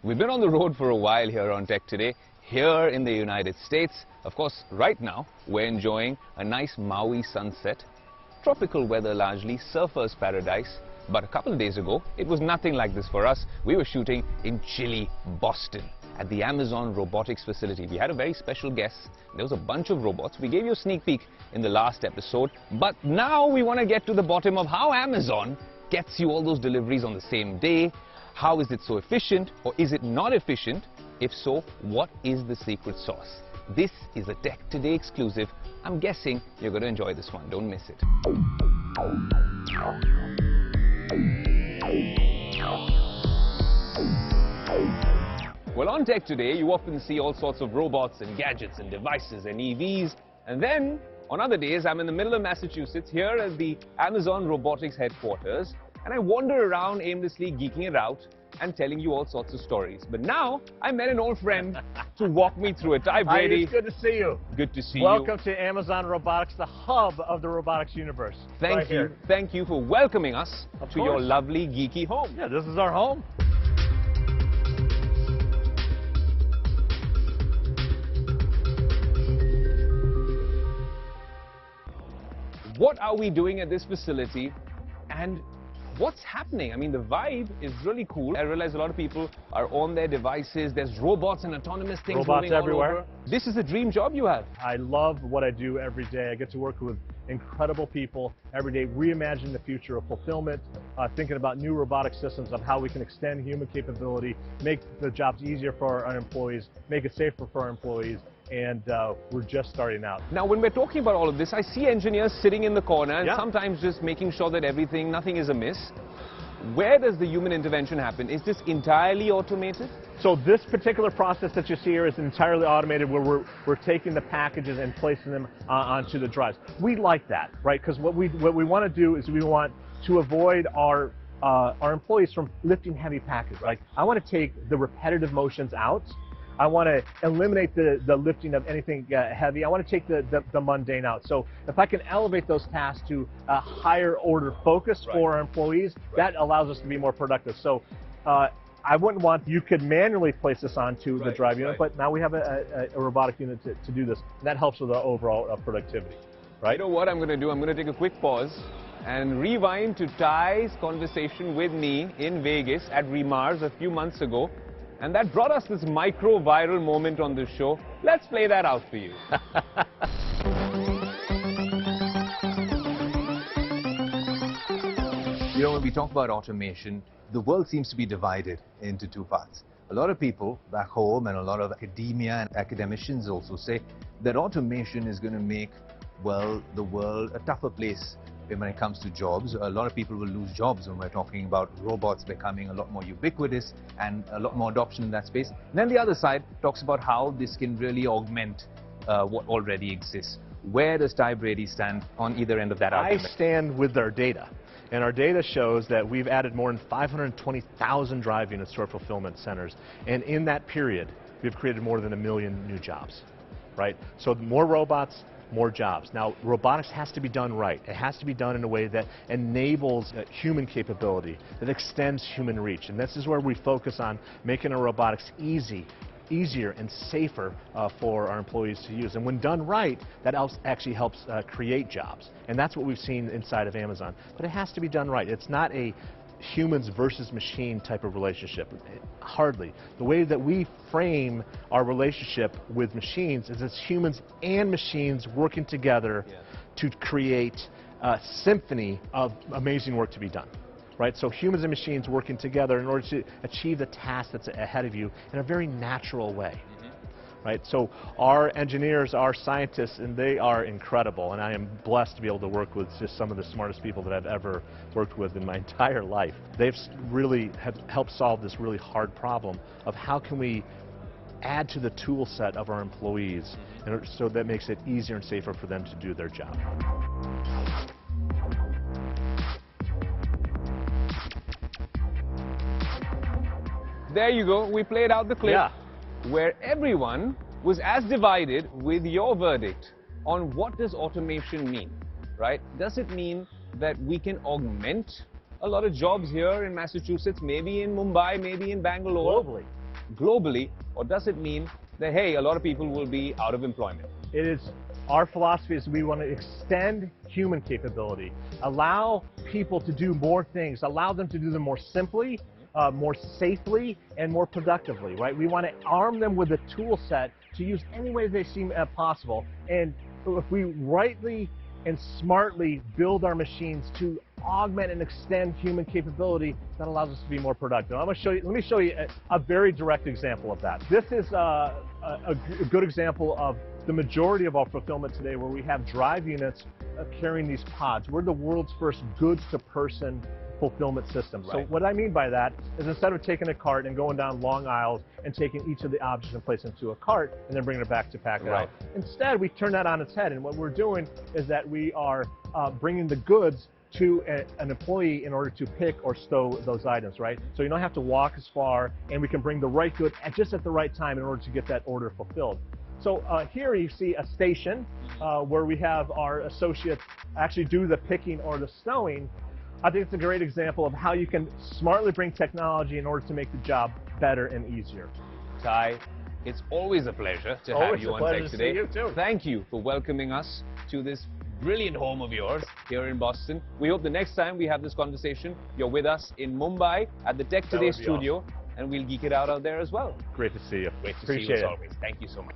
We've been on the road for a while here on Tech Today, here in the United States. Of course, right now, we're enjoying a nice Maui sunset. Tropical weather largely, surfer's paradise. But a couple of days ago, it was nothing like this for us. We were shooting in chilly Boston at the Amazon robotics facility. We had a very special guest. There was a bunch of robots. We gave you a sneak peek in the last episode. But now we want to get to the bottom of how Amazon gets you all those deliveries on the same day. How is it so efficient, or is it not efficient? If so, what is the secret sauce? This is a Tech Today exclusive. I'm guessing you're going to enjoy this one. Don't miss it. Well, on Tech Today, you often see all sorts of robots and gadgets and devices and EVs. And then, on other days, I'm in the middle of Massachusetts, here at the Amazon Robotics headquarters. And I wander around aimlessly, geeking it out and telling you all sorts of stories. But now, I met an old friend to walk me through it. Hi, Brady. Hi, it's good to see you. Good to see you. Welcome to Amazon Robotics, the hub of the robotics universe. Thank you. Thank you for welcoming us to your lovely, geeky home. Yeah, this is our home. What are we doing at this facility, and what's happening? I mean, the vibe is really cool. I realize a lot of people are on their devices. There's robots and autonomous things moving everywhere. all over. This is a dream job you have. I love what I do every day. I get to work with incredible people every day, reimagine the future of fulfillment, thinking about new robotic systems of how we can extend human capability, make the jobs easier for our employees, make it safer for our employees, and we're just starting out. Now, when we're talking about all of this, I see engineers sitting in the corner and sometimes just making sure that nothing is amiss. Where does the human intervention happen? Is this entirely automated? So this particular process that you see here is entirely automated, where we're taking the packages and placing them onto the drives. We like that, right? Because what we want to do is we want to avoid our employees from lifting heavy packages. Like, I want to take the repetitive motions out. I want to eliminate the lifting of anything heavy. I want to take the mundane out. So if I can elevate those tasks to a higher order focus for our employees, that allows us to be more productive. So I wouldn't want, you could manually place this onto the drive unit, but now we have a robotic unit to do this. And that helps with the overall productivity, right? You know what I'm going to do? I'm going to take a quick pause and rewind to Ty's conversation with me in Vegas at Remars a few months ago. And that brought us this micro-viral moment on this show. Let's play that out for you. You know, when we talk about automation, the world seems to be divided into two parts. A lot of people back home and a lot of academia and academicians also say that automation is going to make, well, the world a tougher place when it comes to jobs. A lot of people will lose jobs when we're talking about robots becoming a lot more ubiquitous and a lot more adoption in that space. And then the other side talks about how this can really augment what already exists. Where does Ty Brady stand on either end of that argument? I stand with our data. And our data shows that we've added more than 520,000 drive units to our fulfillment centers. And in that period, we've created more than 1 million new jobs, right? So more robots, more jobs. Now, robotics has to be done right. It has to be done in a way that enables human capability, that extends human reach. And this is where we focus on making our robotics easier and safer for our employees to use. And when done right, that actually helps create jobs. And that's what we've seen inside of Amazon. But it has to be done right. It's not a humans versus machine type of relationship. Hardly. The way that we frame our relationship with machines is it's humans and machines working together to create a symphony of amazing work to be done. Right? So humans and machines working together in order to achieve the task that's ahead of you in a very natural way. Right? So our engineers, our scientists, and they are incredible, and I am blessed to be able to work with just some of the smartest people that I've ever worked with in my entire life. They've really helped solve this really hard problem of how can we add to the tool set of our employees, and so that makes it easier and safer for them to do their job. There you go. We played out the clip. Where everyone was as divided with your verdict on what does automation mean, right? Does it mean that we can augment a lot of jobs here in Massachusetts, maybe in Mumbai, maybe in Bangalore? Globally. globally, or does it mean that, hey, a lot of people will be out of employment? It is, our philosophy is we want to extend human capability, allow people to do more things, allow them to do them more simply, more safely, and more productively, right? We want to arm them with a tool set to use any way they seem possible. And if we rightly and smartly build our machines to augment and extend human capability, that allows us to be more productive. I'm going to show you, let me show you a very direct example of that. This is a good example of the majority of our fulfillment today, where we have drive units carrying these pods. We're the world's first goods-to-person fulfillment system. Right. So what I mean by that is, instead of taking a cart and going down long aisles and taking each of the objects and placing into a cart and then bringing it back to pack it Right. out, instead we turn that on its head, and what we're doing is that we are bringing the goods to an employee in order to pick or stow those items, right? So you don't have to walk as far, and we can bring the right good just at the right time in order to get that order fulfilled. So here you see a station where we have our associates actually do the picking or the stowing. I think it's a great example of how you can smartly bring technology in order to make the job better and easier. Ty, it's always a pleasure to have you on Tech Today. You too. Thank you for welcoming us to this brilliant home of yours here in Boston. We hope the next time we have this conversation, you're with us in Mumbai at the Tech Today studio, and we'll geek it out there as well. Great to see you. Great to Appreciate see you as it. always. Thank you so much.